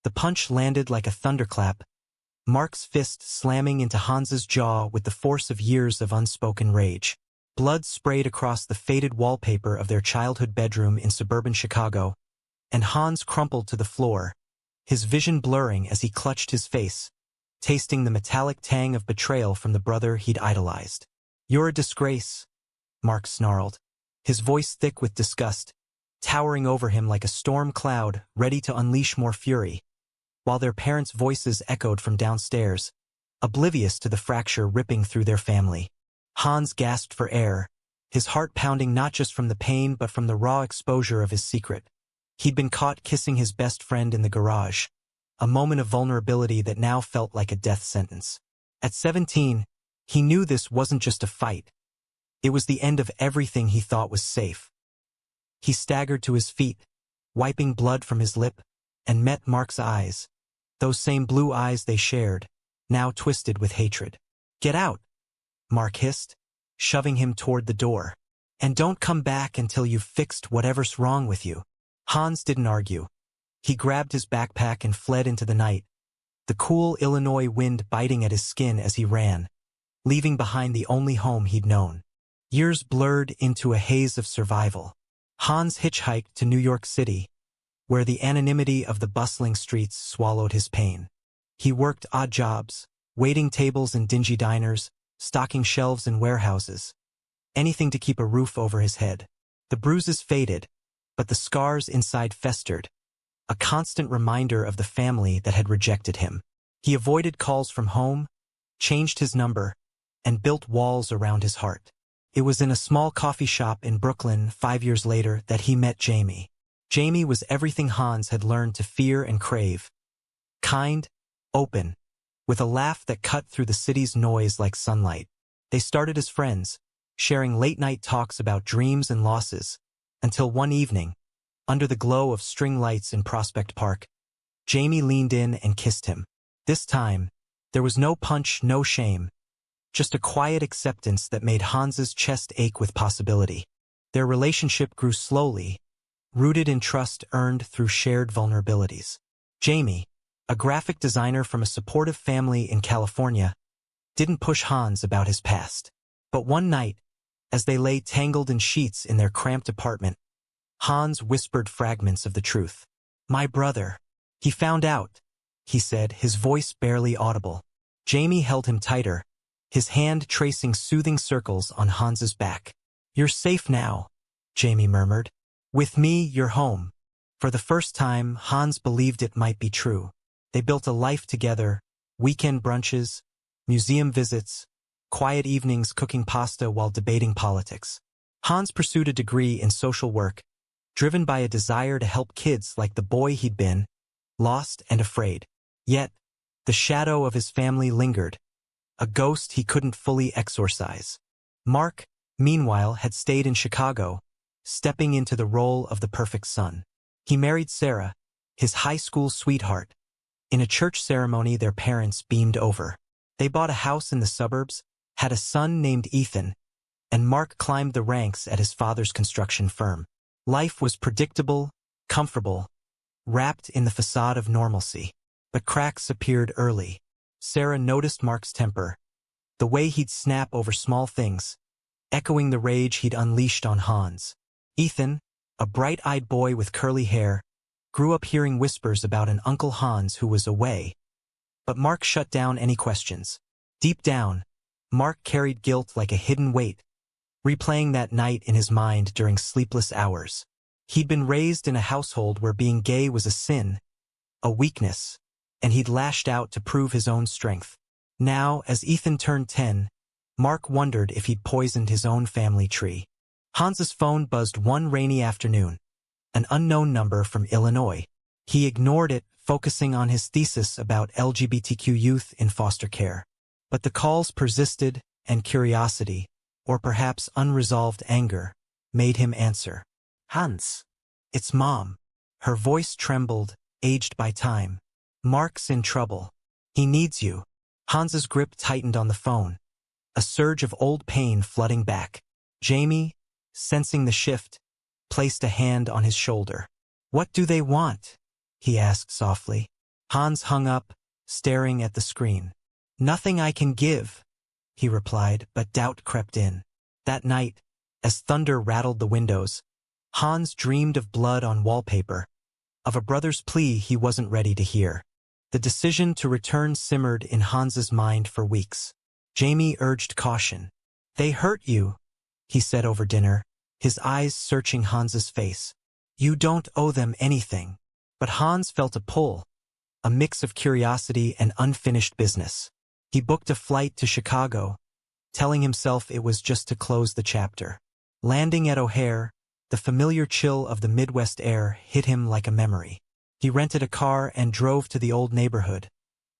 The punch landed like a thunderclap, Mark's fist slamming into Hans's jaw with the force of years of unspoken rage. Blood sprayed across the faded wallpaper of their childhood bedroom in suburban Chicago, and Hans crumpled to the floor, his vision blurring as he clutched his face, tasting the metallic tang of betrayal from the brother he'd idolized. "You're a disgrace," Mark snarled, his voice thick with disgust, towering over him like a storm cloud ready to unleash more fury, while their parents' voices echoed from downstairs, oblivious to the fracture ripping through their family. Hans gasped for air, his heart pounding not just from the pain but from the raw exposure of his secret. He'd been caught kissing his best friend in the garage, a moment of vulnerability that now felt like a death sentence. At 17, he knew this wasn't just a fight. It was the end of everything he thought was safe. He staggered to his feet, wiping blood from his lip, and met Mark's eyes, those same blue eyes they shared, now twisted with hatred. "Get out," Mark hissed, shoving him toward the door. "And don't come back until you've fixed whatever's wrong with you." Hans didn't argue. He grabbed his backpack and fled into the night, the cool Illinois wind biting at his skin as he ran, leaving behind the only home he'd known. Years blurred into a haze of survival. Hans hitchhiked to New York City, where the anonymity of the bustling streets swallowed his pain. He worked odd jobs, waiting tables in dingy diners, stocking shelves in warehouses, anything to keep a roof over his head. The bruises faded, but the scars inside festered, a constant reminder of the family that had rejected him. He avoided calls from home, changed his number, and built walls around his heart. It was in a small coffee shop in Brooklyn 5 years later that he met Jamie. Jamie was everything Hans had learned to fear and crave. Kind, open, with a laugh that cut through the city's noise like sunlight. They started as friends, sharing late-night talks about dreams and losses, until one evening, under the glow of string lights in Prospect Park, Jamie leaned in and kissed him. This time, there was no punch, no shame, just a quiet acceptance that made Hans's chest ache with possibility. Their relationship grew slowly, rooted in trust earned through shared vulnerabilities. Jamie, a graphic designer from a supportive family in California, didn't push Hans about his past. But one night, as they lay tangled in sheets in their cramped apartment, Hans whispered fragments of the truth. "My brother. He found out," he said, his voice barely audible. Jamie held him tighter, his hand tracing soothing circles on Hans's back. "You're safe now," Jamie murmured. "With me, you're home." For the first time, Hans believed it might be true. They built a life together, weekend brunches, museum visits, quiet evenings cooking pasta while debating politics. Hans pursued a degree in social work, driven by a desire to help kids like the boy he'd been, lost and afraid. Yet, the shadow of his family lingered, a ghost he couldn't fully exorcise. Mark, meanwhile, had stayed in Chicago, stepping into the role of the perfect son. He married Sarah, his high school sweetheart. In a church ceremony their parents beamed over. They bought a house in the suburbs, had a son named Ethan, and Mark climbed the ranks at his father's construction firm. Life was predictable, comfortable, wrapped in the facade of normalcy. But cracks appeared early. Sarah noticed Mark's temper, the way he'd snap over small things, echoing the rage he'd unleashed on Hans. Ethan, a bright-eyed boy with curly hair, grew up hearing whispers about an Uncle Hans who was away. But Mark shut down any questions. Deep down, Mark carried guilt like a hidden weight, replaying that night in his mind during sleepless hours. He'd been raised in a household where being gay was a sin, a weakness, and he'd lashed out to prove his own strength. Now, as Ethan turned 10, Mark wondered if he'd poisoned his own family tree. Hans's phone buzzed one rainy afternoon, an unknown number from Illinois. He ignored it, focusing on his thesis about LGBTQ youth in foster care. But the calls persisted, and curiosity, or perhaps unresolved anger, made him answer. "Hans, it's Mom." Her voice trembled, aged by time. "Mark's in trouble. He needs you." Hans's grip tightened on the phone, a surge of old pain flooding back. Jamie, sensing the shift, placed a hand on his shoulder. "What do they want?" he asked softly. Hans hung up, staring at the screen. "Nothing I can give," he replied, but doubt crept in. That night, as thunder rattled the windows, Hans dreamed of blood on wallpaper, of a brother's plea he wasn't ready to hear. The decision to return simmered in Hans's mind for weeks. Jamie urged caution. "They hurt you," he said over dinner, his eyes searching Hans's face. "You don't owe them anything." But Hans felt a pull, a mix of curiosity and unfinished business. He booked a flight to Chicago, telling himself it was just to close the chapter. Landing at O'Hare, the familiar chill of the Midwest air hit him like a memory. He rented a car and drove to the old neighborhood,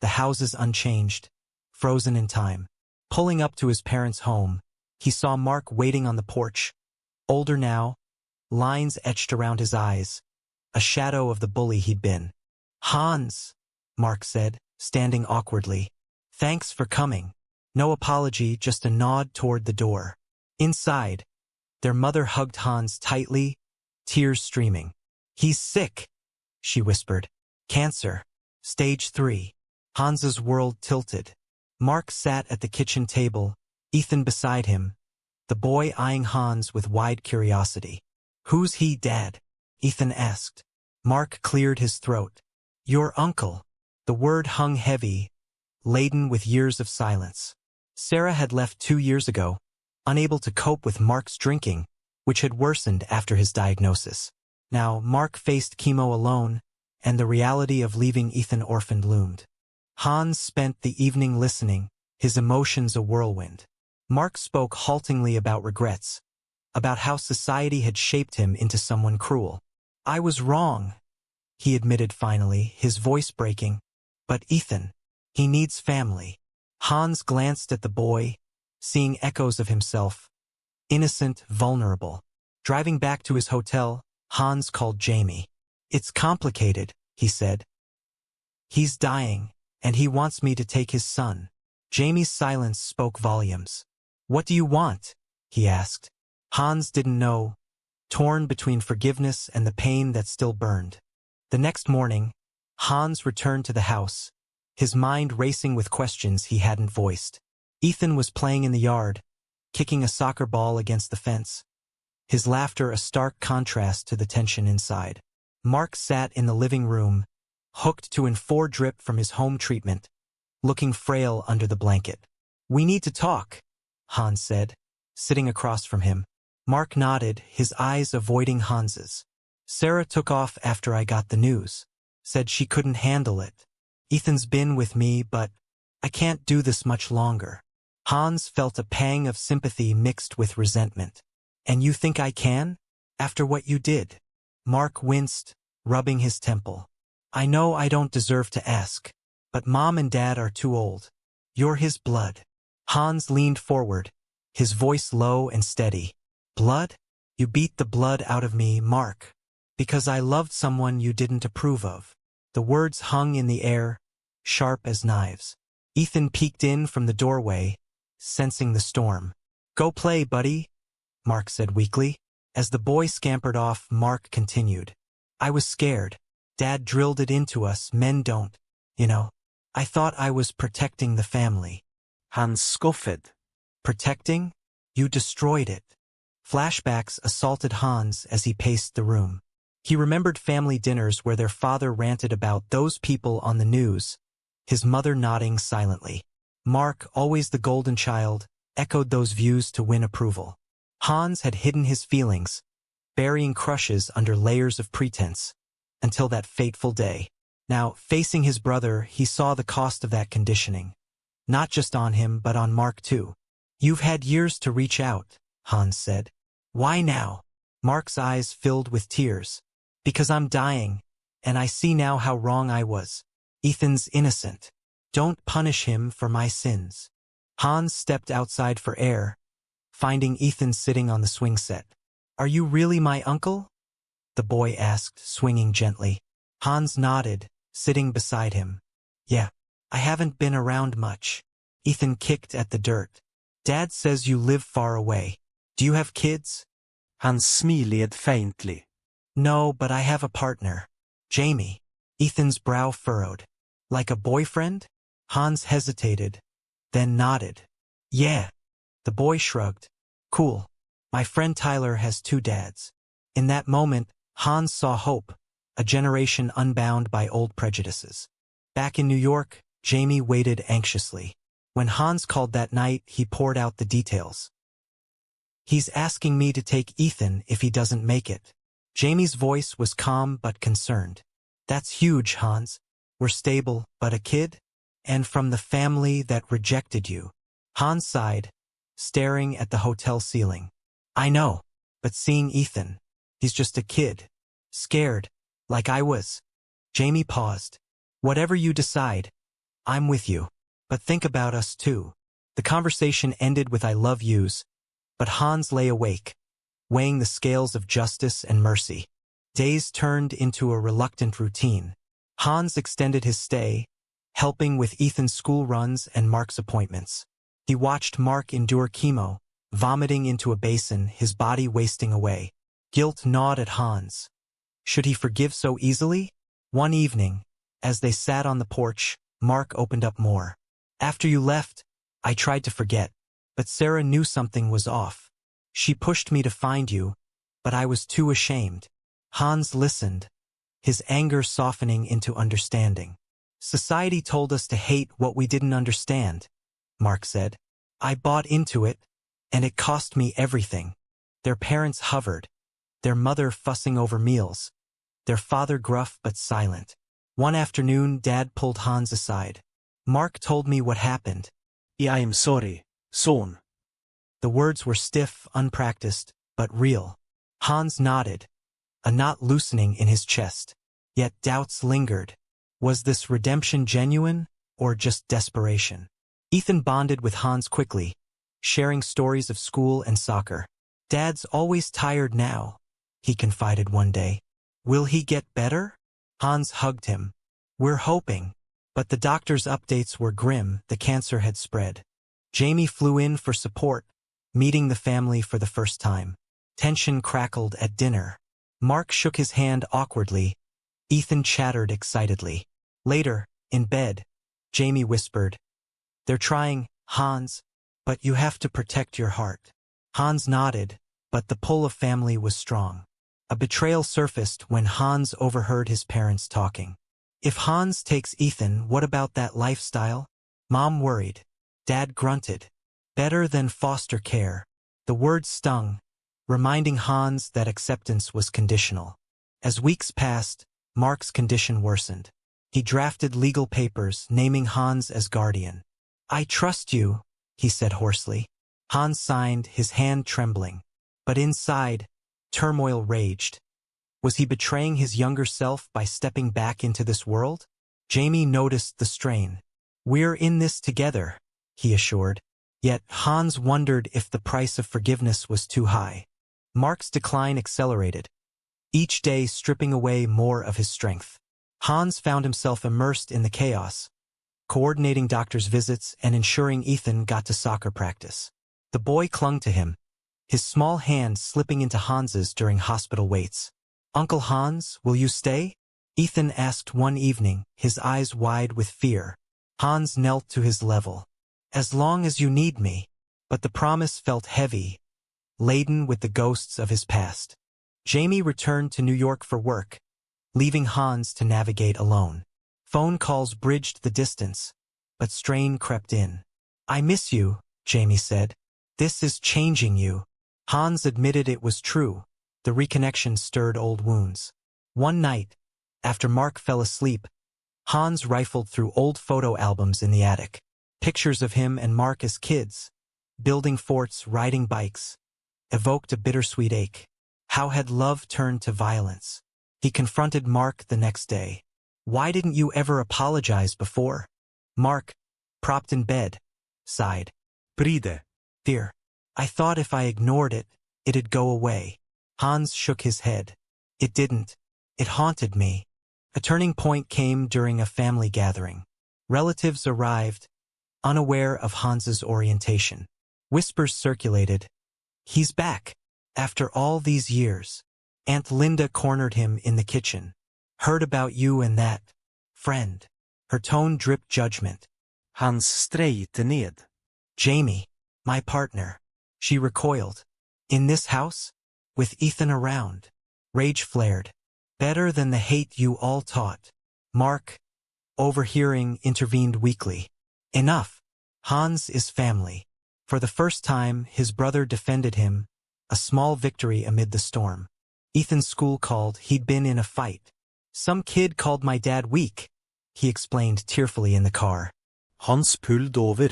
the houses unchanged, frozen in time. Pulling up to his parents' home, he saw Mark waiting on the porch, older now, lines etched around his eyes, a shadow of the bully he'd been. "Hans," Mark said, standing awkwardly. "Thanks for coming." No apology, just a nod toward the door. Inside, their mother hugged Hans tightly, tears streaming. "He's sick," she whispered. "Cancer. Stage 3. Hans's world tilted. Mark sat at the kitchen table, Ethan beside him, the boy eyeing Hans with wide curiosity. "Who's he, Dad?" Ethan asked. Mark cleared his throat. "Your uncle." The word hung heavy, laden with years of silence. Sarah had left 2 years ago, unable to cope with Mark's drinking, which had worsened after his diagnosis. Now Mark faced chemo alone, and the reality of leaving Ethan orphaned loomed. Hans spent the evening listening, his emotions a whirlwind. Mark spoke haltingly about regrets, about how society had shaped him into someone cruel. "I was wrong," he admitted finally, his voice breaking. "But Ethan, he needs family." Hans glanced at the boy, seeing echoes of himself, innocent, vulnerable. Driving back to his hotel, Hans called Jamie. "It's complicated," he said. "He's dying, and he wants me to take his son." Jamie's silence spoke volumes. "What do you want?" he asked. Hans didn't know, torn between forgiveness and the pain that still burned. The next morning, Hans returned to the house, his mind racing with questions he hadn't voiced. Ethan was playing in the yard, kicking a soccer ball against the fence, his laughter a stark contrast to the tension inside. Mark sat in the living room, hooked to an 4 drip from his home treatment, looking frail under the blanket. "We need to talk," Hans said, sitting across from him. Mark nodded, his eyes avoiding Hans's. "Sarah took off after I got the news. Said she couldn't handle it. Ethan's been with me, but I can't do this much longer." Hans felt a pang of sympathy mixed with resentment. "And you think I can? After what you did?" Mark winced, rubbing his temple. "I know I don't deserve to ask, but Mom and Dad are too old. You're his blood." Hans leaned forward, his voice low and steady. "Blood? You beat the blood out of me, Mark, because I loved someone you didn't approve of." The words hung in the air, sharp as knives. Ethan peeked in from the doorway, sensing the storm. "Go play, buddy," Mark said weakly. As the boy scampered off, Mark continued. "I was scared. Dad drilled it into us, men don't, you know. I thought I was protecting the family." Hans scoffed. "Protecting? You destroyed it." Flashbacks assaulted Hans as he paced the room. He remembered family dinners where their father ranted about those people on the news, his mother nodding silently. Mark, always the golden child, echoed those views to win approval. Hans had hidden his feelings, burying crushes under layers of pretense, until that fateful day. Now, facing his brother, he saw the cost of that conditioning. Not just on him, but on Mark too. "You've had years to reach out," Hans said. "Why now?" Mark's eyes filled with tears. "Because I'm dying, and I see now how wrong I was. Ethan's innocent. Don't punish him for my sins." Hans stepped outside for air, finding Ethan sitting on the swing set. "Are you really my uncle?" the boy asked, swinging gently. Hans nodded, sitting beside him. "Yeah, I haven't been around much." Ethan kicked at the dirt. "Dad says you live far away. Do you have kids?" Hans smiled faintly. "No, but I have a partner. Jamie." Ethan's brow furrowed. Like a boyfriend? Hans hesitated, then nodded. Yeah. The boy shrugged. Cool. My friend Tyler has 2 dads. In that moment, Hans saw hope, a generation unbound by old prejudices. Back in New York, Jamie waited anxiously. When Hans called that night, he poured out the details. He's asking me to take Ethan if he doesn't make it. Jamie's voice was calm but concerned. That's huge, Hans. We're stable, but a kid? And from the family that rejected you. Hans sighed, staring at the hotel ceiling. I know, but seeing Ethan, he's just a kid. Scared, like I was. Jamie paused. Whatever you decide, I'm with you. But think about us too. The conversation ended with I love yous, but Hans lay awake, weighing the scales of justice and mercy. Days turned into a reluctant routine. Hans extended his stay, helping with Ethan's school runs and Mark's appointments. He watched Mark endure chemo, vomiting into a basin, his body wasting away. Guilt gnawed at Hans. Should he forgive so easily? One evening, as they sat on the porch, Mark opened up more. After you left, I tried to forget, but Sarah knew something was off. She pushed me to find you, but I was too ashamed. Hans listened, his anger softening into understanding. Society told us to hate what we didn't understand, Mark said. I bought into it, and it cost me everything. Their parents hovered, their mother fussing over meals, their father gruff but silent. One afternoon, Dad pulled Hans aside. Mark told me what happened. I am sorry, son. The words were stiff, unpracticed, but real. Hans nodded, a knot loosening in his chest. Yet doubts lingered. Was this redemption genuine, or just desperation? Ethan bonded with Hans quickly, sharing stories of school and soccer. Dad's always tired now, he confided one day. Will he get better? Hans hugged him. We're hoping. But the doctor's updates were grim, the cancer had spread. Jamie flew in for support, meeting the family for the first time. Tension crackled at dinner. Mark shook his hand awkwardly. Ethan chattered excitedly. Later, in bed, Jamie whispered, They're trying, Hans, but you have to protect your heart. Hans nodded, but the pull of family was strong. A betrayal surfaced when Hans overheard his parents talking. If Hans takes Ethan, what about that lifestyle? Mom worried. Dad grunted. Better than foster care. The word stung, reminding Hans that acceptance was conditional. As weeks passed, Mark's condition worsened. He drafted legal papers, naming Hans as guardian. I trust you, he said hoarsely. Hans signed, his hand trembling. But inside, turmoil raged. Was he betraying his younger self by stepping back into this world? Jamie noticed the strain. We're in this together, he assured. Yet Hans wondered if the price of forgiveness was too high. Mark's decline accelerated, each day stripping away more of his strength. Hans found himself immersed in the chaos, coordinating doctors' visits and ensuring Ethan got to soccer practice. The boy clung to him, his small hand slipping into Hans's during hospital waits. Uncle Hans, will you stay? Ethan asked one evening, his eyes wide with fear. Hans knelt to his level. As long as you need me. But the promise felt heavy, laden with the ghosts of his past. Jamie returned to New York for work, leaving Hans to navigate alone. Phone calls bridged the distance, but strain crept in. I miss you, Jamie said. This is changing you. Hans admitted it was true. The reconnection stirred old wounds. One night, after Mark fell asleep, Hans rifled through old photo albums in the attic. Pictures of him and Mark as kids, building forts, riding bikes, evoked a bittersweet ache. How had love turned to violence? He confronted Mark the next day. Why didn't you ever apologize before? Mark, propped in bed, sighed. Pride. Fear. I thought if I ignored it, it'd go away. Hans shook his head. It didn't. It haunted me. A turning point came during a family gathering. Relatives arrived, unaware of Hans's orientation. Whispers circulated. He's back. After all these years. Aunt Linda cornered him in the kitchen. Heard about you and that friend. Her tone dripped judgment. Han strejte ned. Jamie, my partner. She recoiled. In this house? With Ethan around. Rage flared. Better than the hate you all taught. Mark, overhearing, intervened weakly. Enough. Hans is family. For the first time, his brother defended him, a small victory amid the storm. Ethan's school called, he'd been in a fight. Some kid called my dad weak, he explained tearfully in the car. Hans pulled over.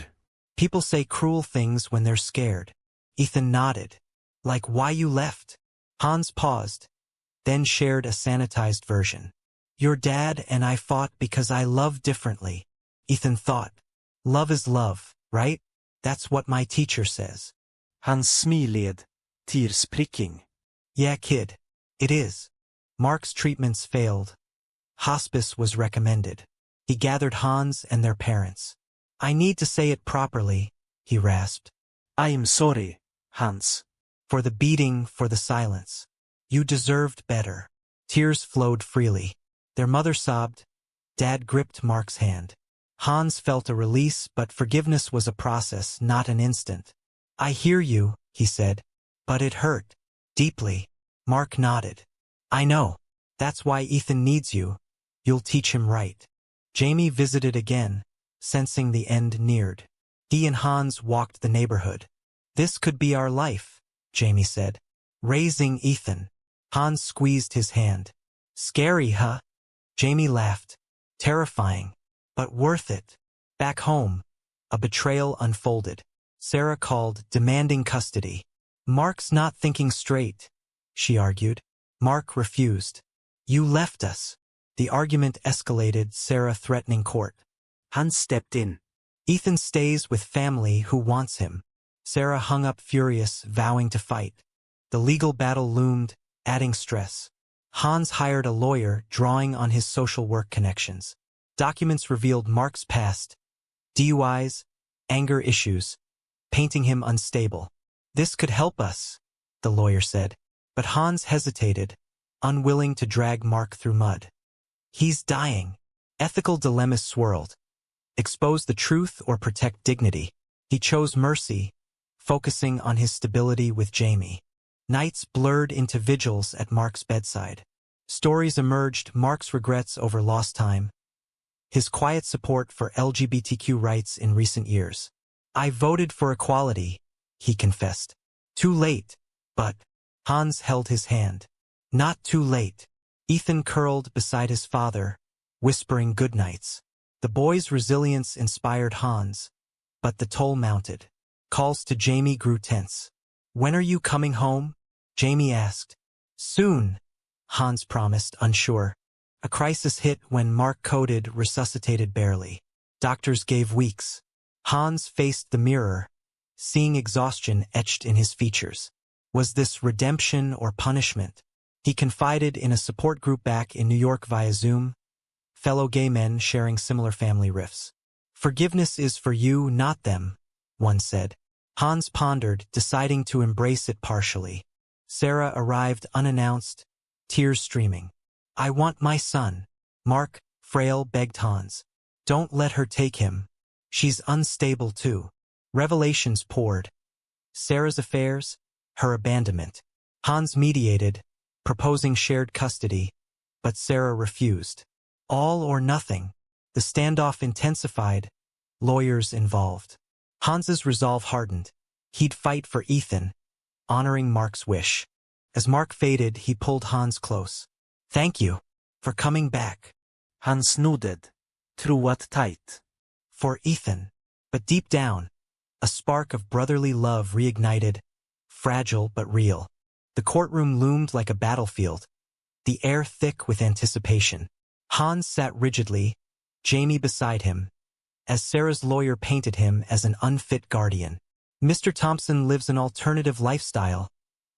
People say cruel things when they're scared. Ethan nodded. Like why you left? Hans paused, then shared a sanitized version. Your dad and I fought because I love differently. Ethan thought. Love is love, right? That's what my teacher says. Han smiled, tearspricking. Yeah, kid. It is. Mark's treatments failed. Hospice was recommended. He gathered Hans and their parents. I need to say it properly, he rasped. I am sorry, Hans. For the beating, for the silence. You deserved better. Tears flowed freely. Their mother sobbed. Dad gripped Mark's hand. Hans felt a release, but forgiveness was a process, not an instant. I hear you, he said. But it hurt. Deeply. Mark nodded. I know. That's why Ethan needs you. You'll teach him right. Jamie visited again, sensing the end neared. He and Hans walked the neighborhood. This could be our life, Jamie said. Raising Ethan. Hans squeezed his hand. Scary, huh? Jamie laughed. Terrifying. But worth it. Back home, a betrayal unfolded. Sarah called, demanding custody. Mark's not thinking straight, she argued. Mark refused. You left us. The argument escalated, Sarah threatening court. Hans stepped in. Ethan stays with family who wants him. Sarah hung up furious, vowing to fight. The legal battle loomed, adding stress. Hans hired a lawyer, drawing on his social work connections. Documents revealed Mark's past, DUIs, anger issues, painting him unstable. This could help us, the lawyer said. But Hans hesitated, unwilling to drag Mark through mud. He's dying. Ethical dilemmas swirled. Expose the truth or protect dignity. He chose mercy, focusing on his stability with Jamie. Nights blurred into vigils at Mark's bedside. Stories emerged, Mark's regrets over lost time, his quiet support for LGBTQ rights in recent years. I voted for equality, he confessed. Too late, but Hans held his hand. Not too late. Ethan curled beside his father, whispering goodnights. The boy's resilience inspired Hans, but the toll mounted. Calls to Jamie grew tense. When are you coming home? Jamie asked. Soon, Hans promised, unsure. A crisis hit when Mark coded, resuscitated barely. Doctors gave weeks. Hans faced the mirror, seeing exhaustion etched in his features. Was this redemption or punishment? He confided in a support group back in New York via Zoom, fellow gay men sharing similar family rifts. Forgiveness is for you, not them, one said. Hans pondered, deciding to embrace it partially. Sarah arrived unannounced, tears streaming. I want my son. Mark, frail, begged Hans. Don't let her take him. She's unstable too. Revelations poured. Sarah's affairs, her abandonment. Hans mediated, proposing shared custody, but Sarah refused. All or nothing. The standoff intensified, lawyers involved. Hans's resolve hardened. He'd fight for Ethan, honoring Mark's wish. As Mark faded, he pulled Hans close. Thank you for coming back. Hans nodded, truat tight. For Ethan. But deep down, a spark of brotherly love reignited, fragile but real. The courtroom loomed like a battlefield, the air thick with anticipation. Hans sat rigidly, Jamie beside him, as Sarah's lawyer painted him as an unfit guardian. Mr. Thompson lives an alternative lifestyle,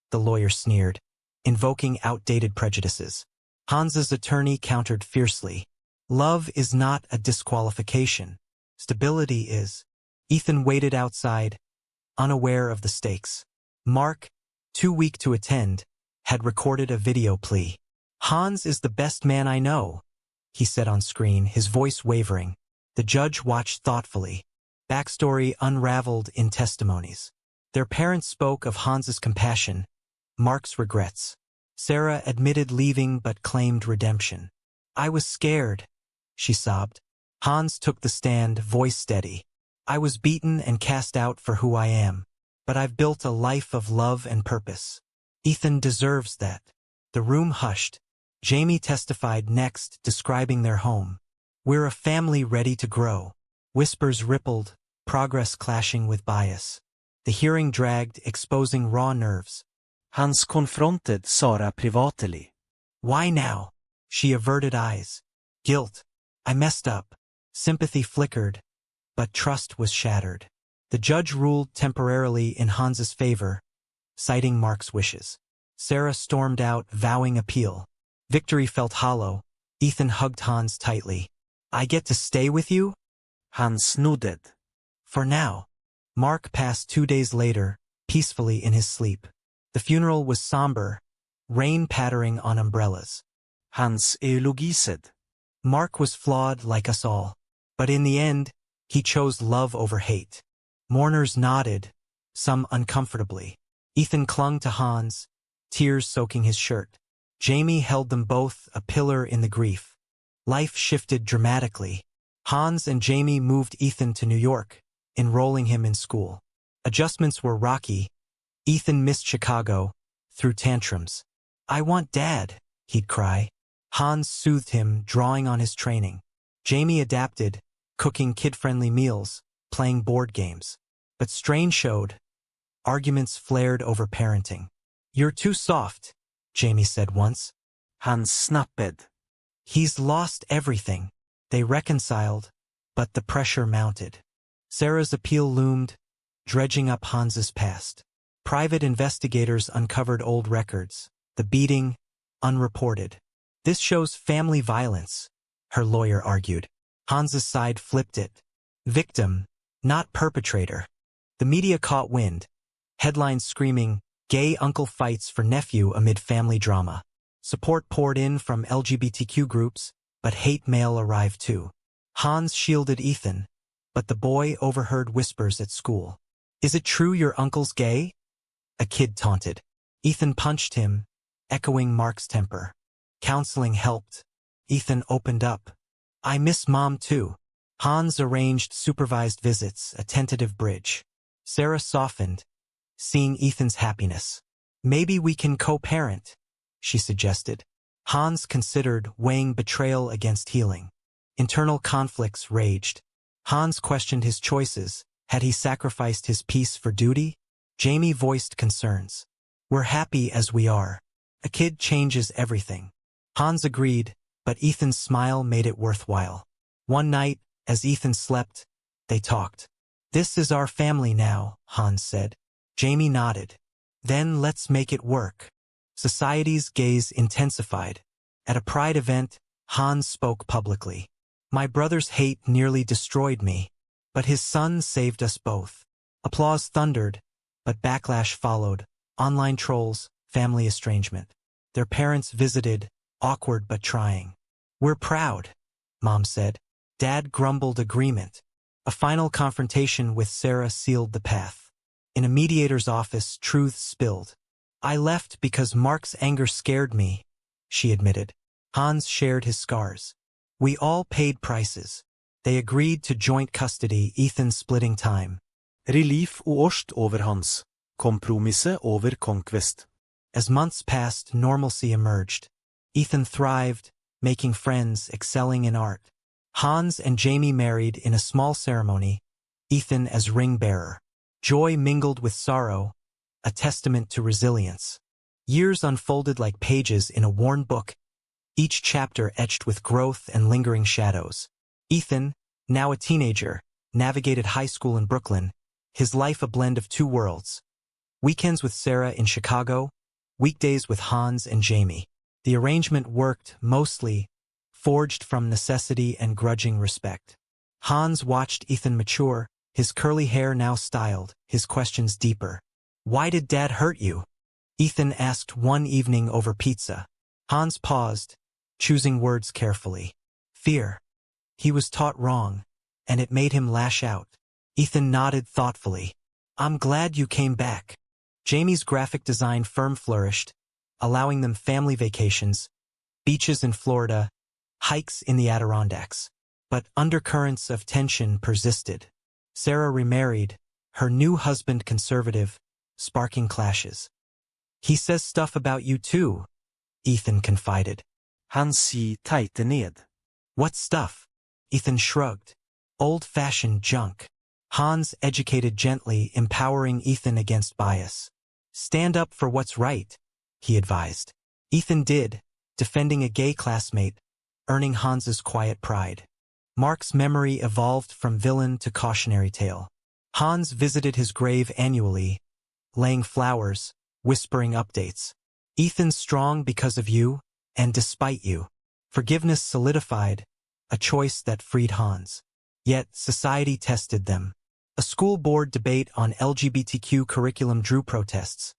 the lawyer sneered, invoking outdated prejudices. Hans's attorney countered fiercely. Love is not a disqualification. Stability is. Ethan waited outside, unaware of the stakes. Mark, too weak to attend, had recorded a video plea. Hans is the best man I know, he said on screen, his voice wavering. The judge watched thoughtfully. Backstory unraveled in testimonies. Their parents spoke of Hans's compassion, Mark's regrets. Sarah admitted leaving but claimed redemption. I was scared, she sobbed. Hans took the stand, voice steady. I was beaten and cast out for who I am, but I've built a life of love and purpose. Ethan deserves that. The room hushed. Jamie testified next, describing their home. We're a family ready to grow. Whispers rippled, progress clashing with bias. The hearing dragged, exposing raw nerves. Hans konfronted Sara privately. Why now? She averted eyes. Guilt. I messed up. Sympathy flickered, but trust was shattered. The judge ruled temporarily in Hans's favor, citing Mark's wishes. Sarah stormed out, vowing appeal. Victory felt hollow. Ethan hugged Hans tightly. I get to stay with you? Hans nodded. For now. Mark passed 2 days later, peacefully in his sleep. The funeral was somber, rain pattering on umbrellas. Hans eulogized. Mark was flawed like us all, but in the end, he chose love over hate. Mourners nodded, some uncomfortably. Ethan clung to Hans, tears soaking his shirt. Jamie held them both, a pillar in the grief. Life shifted dramatically. Hans and Jamie moved Ethan to New York, enrolling him in school. Adjustments were rocky. Ethan missed Chicago, threw tantrums. I want Dad, he'd cry. Hans soothed him, drawing on his training. Jamie adapted, cooking kid-friendly meals, playing board games. But strain showed. Arguments flared over parenting. You're too soft, Jamie said once. Hans snapped. He's lost everything. They reconciled, but the pressure mounted. Sarah's appeal loomed, dredging up Hans's past. Private investigators uncovered old records. The beating, unreported. This shows family violence, her lawyer argued. Hans's side flipped it. Victim, not perpetrator. The media caught wind. Headlines screaming, "Gay uncle fights for nephew amid family drama." Support poured in from LGBTQ groups, but hate mail arrived too. Hans shielded Ethan, but the boy overheard whispers at school. Is it true your uncle's gay? A kid taunted. Ethan punched him, echoing Mark's temper. Counseling helped. Ethan opened up. I miss Mom too. Hans arranged supervised visits, a tentative bridge. Sarah softened, seeing Ethan's happiness. Maybe we can co-parent, she suggested. Hans considered, weighing betrayal against healing. Internal conflicts raged. Hans questioned his choices. Had he sacrificed his peace for duty? Jamie voiced concerns. We're happy as we are. A kid changes everything. Hans agreed, but Ethan's smile made it worthwhile. One night, as Ethan slept, they talked. This is our family now, Hans said. Jamie nodded. Then let's make it work. Society's gaze intensified. At a pride event, Hans spoke publicly. My brother's hate nearly destroyed me, but his son saved us both. Applause thundered, but backlash followed. Online trolls, family estrangement. Their parents visited, awkward but trying. We're proud, Mom said. Dad grumbled agreement. A final confrontation with Sarah sealed the path. In a mediator's office, truth spilled. I left because Mark's anger scared me, she admitted. Hans shared his scars. We all paid prices. They agreed to joint custody, Ethan splitting time. Relief og årst over Hans. Kompromisset over Conquest. As months passed, normalcy emerged. Ethan thrived, making friends, excelling in art. Hans and Jamie married in a small ceremony, Ethan as ring bearer. Joy mingled with sorrow, a testament to resilience. Years unfolded like pages in a worn book, each chapter etched with growth and lingering shadows. Ethan, now a teenager, navigated high school in Brooklyn, his life a blend of two worlds. Weekends with Sarah in Chicago, weekdays with Hans and Jamie. The arrangement worked, mostly, forged from necessity and grudging respect. Hans watched Ethan mature, his curly hair now styled, his questions deeper. Why did Dad hurt you? Ethan asked one evening over pizza. Hans paused, choosing words carefully. Fear. He was taught wrong, and it made him lash out. Ethan nodded thoughtfully. I'm glad you came back. Jamie's graphic design firm flourished, allowing them family vacations, beaches in Florida, hikes in the Adirondacks. But undercurrents of tension persisted. Sarah remarried, her new husband conservative, sparking clashes. He says stuff about you too, Ethan confided. Han sier teite ned. What stuff? Ethan shrugged. Old-fashioned junk. Hans educated gently, empowering Ethan against bias. Stand up for what's right, he advised. Ethan did, defending a gay classmate, earning Hans's quiet pride. Mark's memory evolved from villain to cautionary tale. Hans visited his grave annually, laying flowers, whispering updates. Ethan's strong because of you, and despite you. Forgiveness solidified, a choice that freed Hans. Yet society tested them. A school board debate on LGBTQ curriculum drew protests.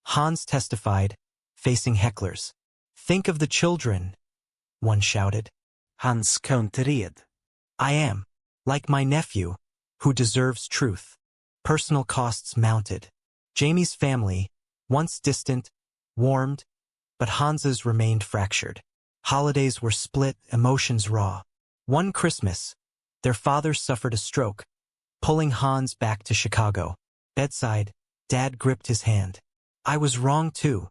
Hans testified, facing hecklers. Think of the children, one shouted. Han countered. I am, like my nephew, who deserves truth. Personal costs mounted. Jamie's family, once distant, warmed, but Hans's remained fractured. Holidays were split, emotions raw. One Christmas, their father suffered a stroke, pulling Hans back to Chicago. Bedside, Dad gripped his hand. I was wrong too.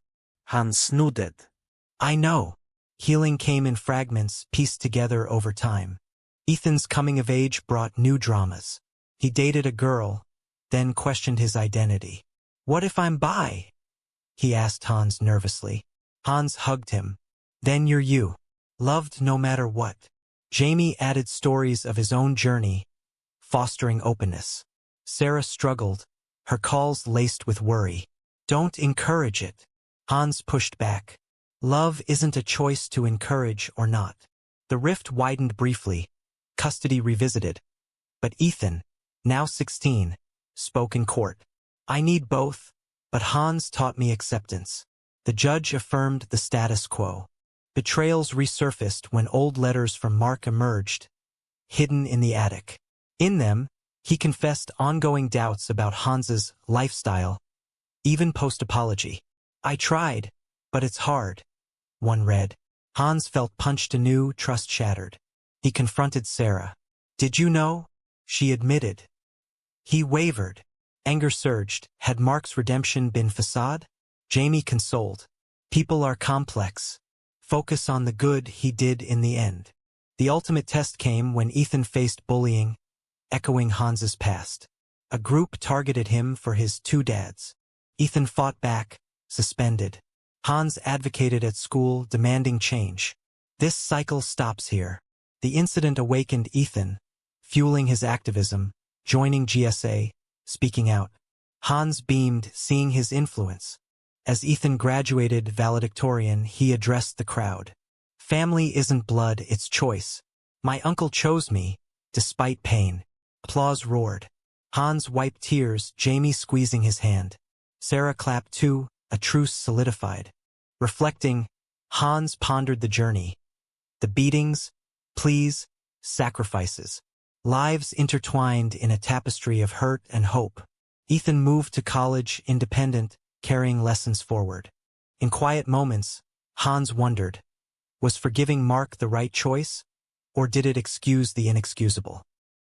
Hans nodded. I know. Healing came in fragments, pieced together over time. Ethan's coming of age brought new dramas. He dated a girl, then questioned his identity. What if I'm bi? He asked Hans nervously. Hans hugged him. Then you're you. Loved no matter what. Jamie added stories of his own journey, fostering openness. Sarah struggled, her calls laced with worry. Don't encourage it. Hans pushed back. Love isn't a choice to encourage or not. The rift widened briefly, custody revisited. But Ethan, now 16, spoke in court. I need both, but Hans taught me acceptance. The judge affirmed the status quo. Betrayals resurfaced when old letters from Mark emerged, hidden in the attic. In them, he confessed ongoing doubts about Hans's lifestyle, even post-apology. I tried, but it's hard. One read. Hans felt punched anew, trust shattered. He confronted Sarah. Did you know? She admitted. He wavered. Anger surged. Had Mark's redemption been facade? Jamie consoled. People are complex. Focus on the good he did in the end. The ultimate test came when Ethan faced bullying, echoing Hans's past. A group targeted him for his two dads. Ethan fought back, suspended. Hans advocated at school, demanding change. This cycle stops here. The incident awakened Ethan, fueling his activism, joining GSA, speaking out. Hans beamed, seeing his influence. As Ethan graduated valedictorian, he addressed the crowd. Family isn't blood, it's choice. My uncle chose me, despite pain. Applause roared. Hans wiped tears, Jamie squeezing his hand. Sarah clapped too, a truce solidified. Reflecting, Hans pondered the journey. The beatings, pleas, sacrifices. Lives intertwined in a tapestry of hurt and hope. Ethan moved to college, independent, carrying lessons forward. In quiet moments, Hans wondered, was forgiving Mark the right choice, or did it excuse the inexcusable?